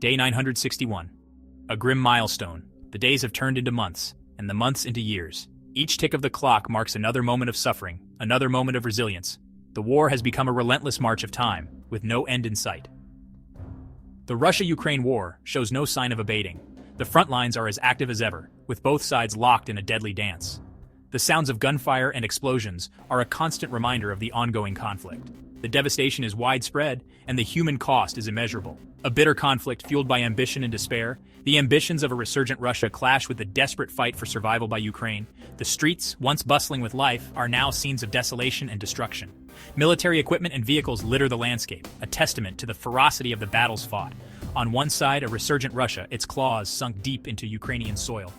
Day 961. A grim milestone. The days have turned into months, and the months into years. Each tick of the clock marks another moment of suffering, another moment of resilience. The war has become a relentless march of time, with no end in sight. The Russia-Ukraine war shows no sign of abating. The front lines are as active as ever, with both sides locked in a deadly dance. The sounds of gunfire and explosions are a constant reminder of the ongoing conflict. The devastation is widespread, and the human cost is immeasurable. A bitter conflict fueled by ambition and despair, the ambitions of a resurgent Russia clash with the desperate fight for survival by Ukraine. The streets, once bustling with life, are now scenes of desolation and destruction. Military equipment and vehicles litter the landscape, a testament to the ferocity of the battles fought. On one side, a resurgent Russia, its claws sunk deep into Ukrainian soil.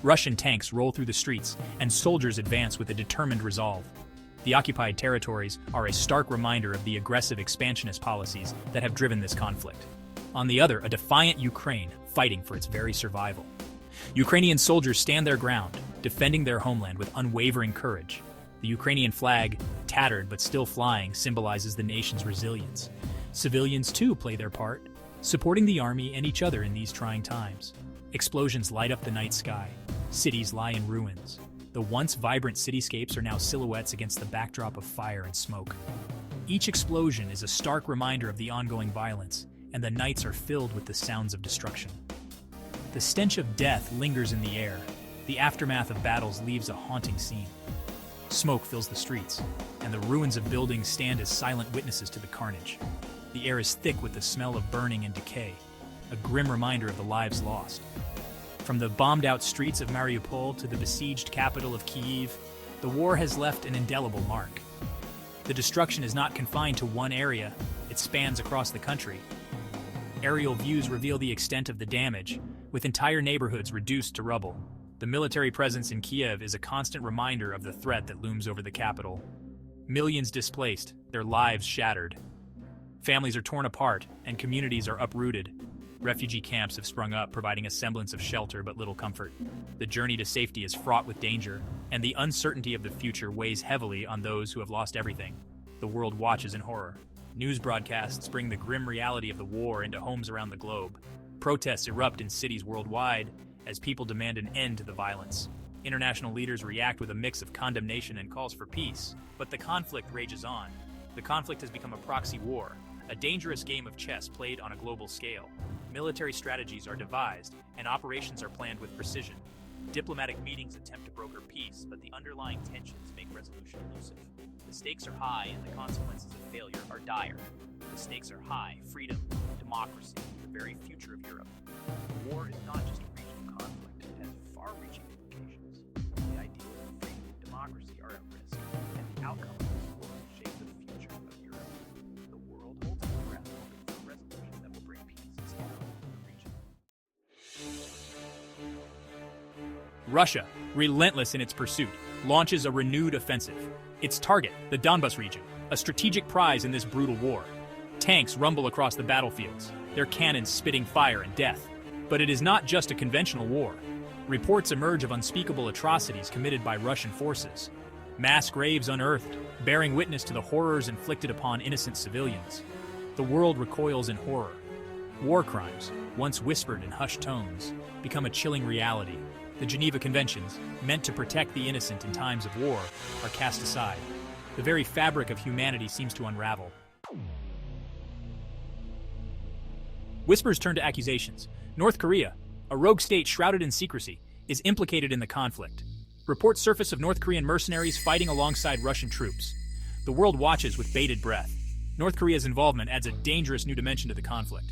Russian tanks roll through the streets, and soldiers advance with a determined resolve. The occupied territories are a stark reminder of the aggressive expansionist policies that have driven this conflict. On the other, a defiant Ukraine fighting for its very survival. Ukrainian soldiers stand their ground, defending their homeland with unwavering courage. The Ukrainian flag, tattered but still flying, symbolizes the nation's resilience. Civilians too play their part, supporting the army and each other in these trying times. Explosions light up the night sky. Cities lie in ruins. The once vibrant cityscapes are now silhouettes against the backdrop of fire and smoke. Each explosion is a stark reminder of the ongoing violence, and the nights are filled with the sounds of destruction. The stench of death lingers in the air. The aftermath of battles leaves a haunting scene. Smoke fills the streets, and the ruins of buildings stand as silent witnesses to the carnage. The air is thick with the smell of burning and decay, a grim reminder of the lives lost. From the bombed-out streets of Mariupol to the besieged capital of Kyiv, the war has left an indelible mark. The destruction is not confined to one area, it spans across the country. Aerial views reveal the extent of the damage, with entire neighborhoods reduced to rubble. The military presence in Kiev is a constant reminder of the threat that looms over the capital. Millions displaced, their lives shattered. Families are torn apart, and communities are uprooted. Refugee camps have sprung up, providing a semblance of shelter but little comfort. The journey to safety is fraught with danger, and the uncertainty of the future weighs heavily on those who have lost everything. The world watches in horror. News broadcasts bring the grim reality of the war into homes around the globe. Protests erupt in cities worldwide as people demand an end to the violence. International leaders react with a mix of condemnation and calls for peace, but the conflict rages on. The conflict has become a proxy war, a dangerous game of chess played on a global scale. Military strategies are devised, and operations are planned with precision. Diplomatic meetings attempt to broker peace, but the underlying tensions make resolution elusive. The stakes are high, and the consequences of failure are dire. The stakes are high: freedom, democracy, the very future of Europe. The war is not just a regional conflict, it has far-reaching implications. The ideals of freedom and democracy are at risk, and the outcome of this war will shape the future of Europe. The world holds its breath, hoping for a resolution that will bring peace and stability to the region. Russia, relentless in its pursuit, launches a renewed offensive. Its target, the Donbas region, a strategic prize in this brutal war. Tanks rumble across the battlefields, their cannons spitting fire and death. But it is not just a conventional war. Reports emerge of unspeakable atrocities committed by Russian forces. Mass graves unearthed, bearing witness to the horrors inflicted upon innocent civilians. The world recoils in horror. War crimes, once whispered in hushed tones, become a chilling reality. The Geneva Conventions, meant to protect the innocent in times of war, are cast aside. The very fabric of humanity seems to unravel. Whispers turn to accusations. North Korea, a rogue state shrouded in secrecy, is implicated in the conflict. Reports surface of North Korean mercenaries fighting alongside Russian troops. The world watches with bated breath. North Korea's involvement adds a dangerous new dimension to the conflict.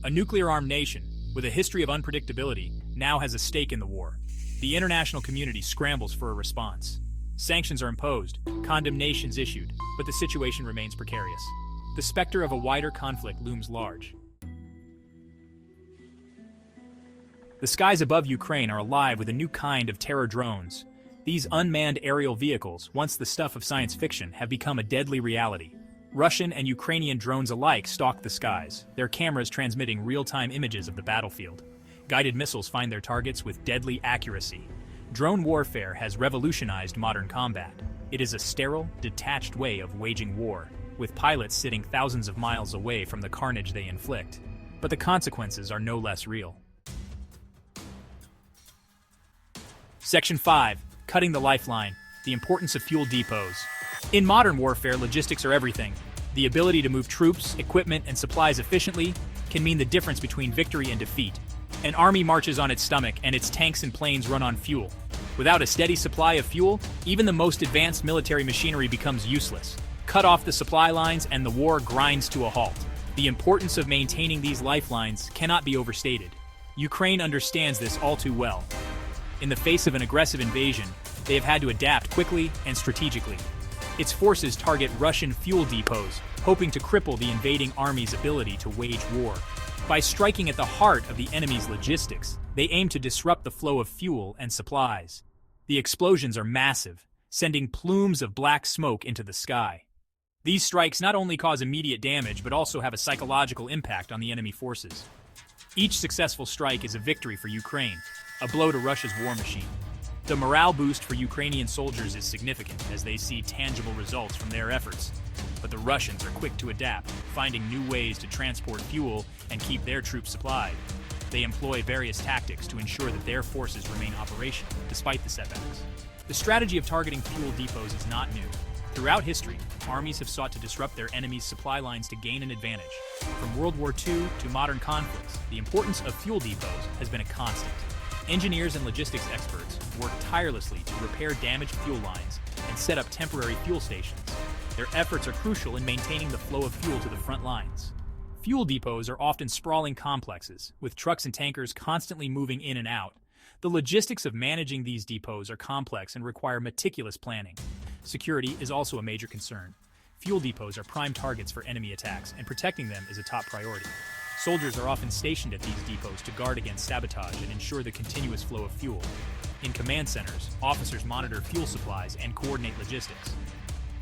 A nuclear-armed nation, with a history of unpredictability, now has a stake in the war. The international community scrambles for a response. Sanctions are imposed, condemnations issued, but the situation remains precarious. The specter of a wider conflict looms large. The skies above Ukraine are alive with a new kind of terror drones. These unmanned aerial vehicles, once the stuff of science fiction, have become a deadly reality. Russian and Ukrainian drones alike stalk the skies, their cameras transmitting real-time images of the battlefield. Guided missiles find their targets with deadly accuracy. Drone warfare has revolutionized modern combat. It is a sterile, detached way of waging war, with pilots sitting thousands of miles away from the carnage they inflict. but the consequences are no less real. Section 5. Cutting the lifeline. The importance of fuel depots. In modern warfare, logistics are everything. The ability to move troops, equipment, and supplies efficiently can mean the difference between victory and defeat. An army marches on its stomach, and its tanks and planes run on fuel. Without a steady supply of fuel, even the most advanced military machinery becomes useless. Cut off the supply lines, and the war grinds to a halt. The importance of maintaining these lifelines cannot be overstated. Ukraine understands this all too well. In the face of an aggressive invasion, they have had to adapt quickly and strategically. Its forces target Russian fuel depots, hoping to cripple the invading army's ability to wage war. By striking at the heart of the enemy's logistics, they aim to disrupt the flow of fuel and supplies. The explosions are massive, sending plumes of black smoke into the sky. These strikes not only cause immediate damage, but also have a psychological impact on the enemy forces. Each successful strike is a victory for Ukraine, a blow to Russia's war machine. The morale boost for Ukrainian soldiers is significant as they see tangible results from their efforts. But the Russians are quick to adapt, finding new ways to transport fuel and keep their troops supplied. They employ various tactics to ensure that their forces remain operational, despite the setbacks. The strategy of targeting fuel depots is not new. Throughout history, armies have sought to disrupt their enemies' supply lines to gain an advantage. From World War II to modern conflicts, the importance of fuel depots has been a constant. Engineers and logistics experts work tirelessly to repair damaged fuel lines and set up temporary fuel stations. Their efforts are crucial in maintaining the flow of fuel to the front lines. Fuel depots are often sprawling complexes, with trucks and tankers constantly moving in and out. The logistics of managing these depots are complex and require meticulous planning. Security is also a major concern. Fuel depots are prime targets for enemy attacks, and protecting them is a top priority. Soldiers are often stationed at these depots to guard against sabotage and ensure the continuous flow of fuel. In command centers, officers monitor fuel supplies and coordinate logistics.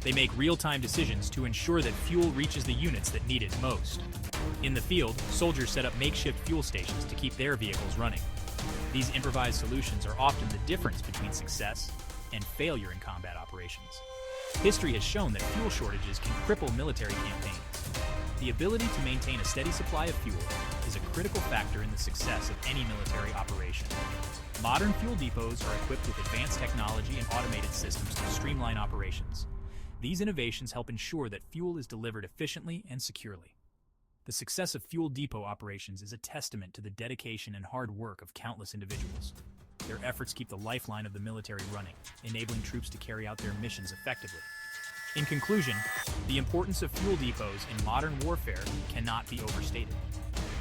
They make real-time decisions to ensure that fuel reaches the units that need it most. In the field, soldiers set up makeshift fuel stations to keep their vehicles running. These improvised solutions are often the difference between success and failure in combat operations. History has shown that fuel shortages can cripple military campaigns. The ability to maintain a steady supply of fuel is a critical factor in the success of any military operation. Modern fuel depots are equipped with advanced technology and automated systems to streamline operations. These innovations help ensure that fuel is delivered efficiently and securely. The success of fuel depot operations is a testament to the dedication and hard work of countless individuals. Their efforts keep the lifeline of the military running, enabling troops to carry out their missions effectively. In conclusion, the importance of fuel depots in modern warfare cannot be overstated.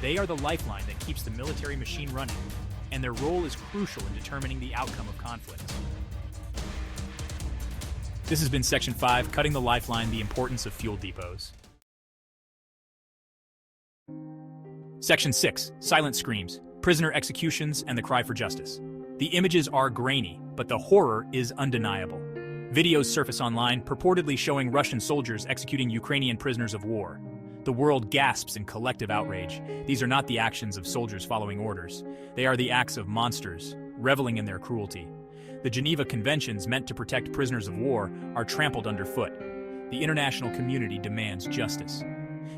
They are the lifeline that keeps the military machine running, and their role is crucial in determining the outcome of conflicts. This has been Section 5, Cutting the Lifeline, the Importance of Fuel Depots. Section 6, Silent Screams, Prisoner Executions and the Cry for Justice. The images are grainy, but the horror is undeniable. Videos surface online purportedly showing Russian soldiers executing Ukrainian prisoners of war. The world gasps in collective outrage. These are not the actions of soldiers following orders. They are the acts of monsters, reveling in their cruelty. The Geneva Conventions meant to protect prisoners of war are trampled underfoot. The international community demands justice.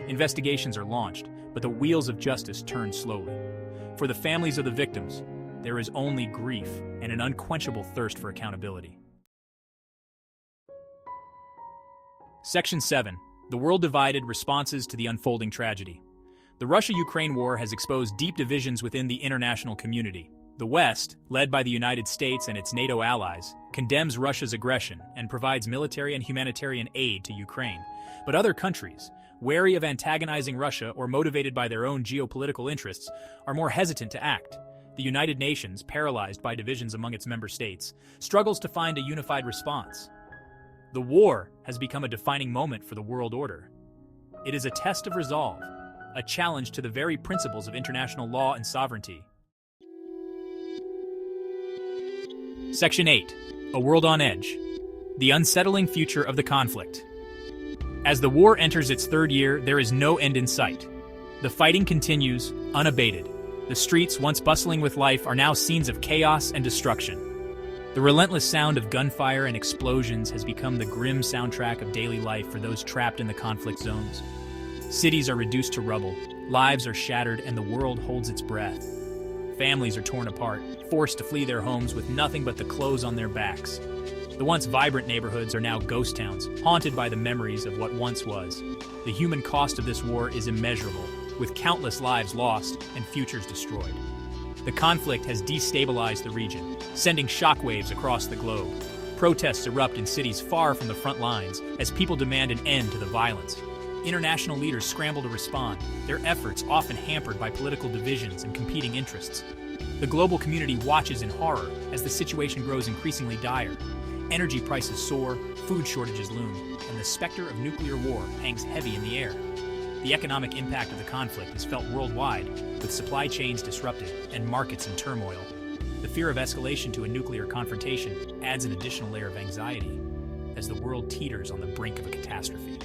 Investigations are launched, but the wheels of justice turn slowly. For the families of the victims, there is only grief and an unquenchable thirst for accountability. Section 7. The World Divided, Responses to the Unfolding Tragedy. The Russia-Ukraine war has exposed deep divisions within the international community. The West, led by the United States and its NATO allies, condemns Russia's aggression and provides military and humanitarian aid to Ukraine. But other countries, wary of antagonizing Russia or motivated by their own geopolitical interests, are more hesitant to act. The United Nations, paralyzed by divisions among its member states, struggles to find a unified response. The war has become a defining moment for the world order. It is a test of resolve, a challenge to the very principles of international law and sovereignty. Section 8. A World on Edge. The Unsettling Future of the Conflict. As the war enters its third year, there is no end in sight. The fighting continues, unabated. The streets, once bustling with life, are now scenes of chaos and destruction. The relentless sound of gunfire and explosions has become the grim soundtrack of daily life for those trapped in the conflict zones. Cities are reduced to rubble, Lives are shattered and the world holds its breath. Families are torn apart, forced to flee their homes with nothing but the clothes on their backs. The once vibrant neighborhoods are now ghost towns, haunted by the memories of what once was. The human cost of this war is immeasurable, with countless lives lost and futures destroyed. The conflict has destabilized the region, sending shockwaves across the globe. Protests erupt in cities far from the front lines as people demand an end to the violence. International leaders scramble to respond, their efforts often hampered by political divisions and competing interests. The global community watches in horror as the situation grows increasingly dire. Energy prices soar, food shortages loom, and the specter of nuclear war hangs heavy in the air. The economic impact of the conflict is felt worldwide, with supply chains disrupted and markets in turmoil. The fear of escalation to a nuclear confrontation adds an additional layer of anxiety as the world teeters on the brink of a catastrophe.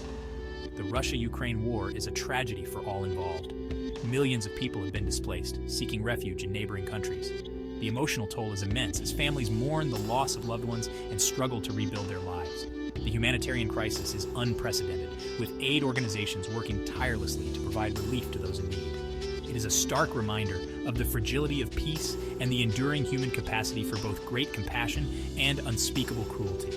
The Russia-Ukraine war is a tragedy for all involved. Millions of people have been displaced, seeking refuge in neighboring countries. The emotional toll is immense as families mourn the loss of loved ones and struggle to rebuild their lives. The humanitarian crisis is unprecedented, with aid organizations working tirelessly to provide relief to those in need. It is a stark reminder of the fragility of peace and the enduring human capacity for both great compassion and unspeakable cruelty.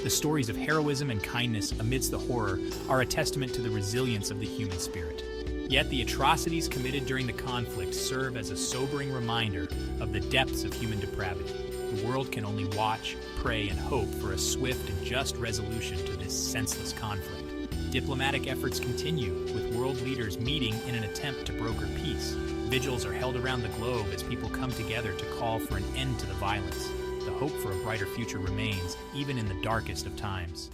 The stories of heroism and kindness amidst the horror are a testament to the resilience of the human spirit. Yet the atrocities committed during the conflict serve as a sobering reminder of the depths of human depravity. The world can only watch, pray, and hope for a swift and just resolution to this senseless conflict. Diplomatic efforts continue, with world leaders meeting in an attempt to broker peace. Vigils are held around the globe as people come together to call for an end to the violence. The hope for a brighter future remains, even in the darkest of times.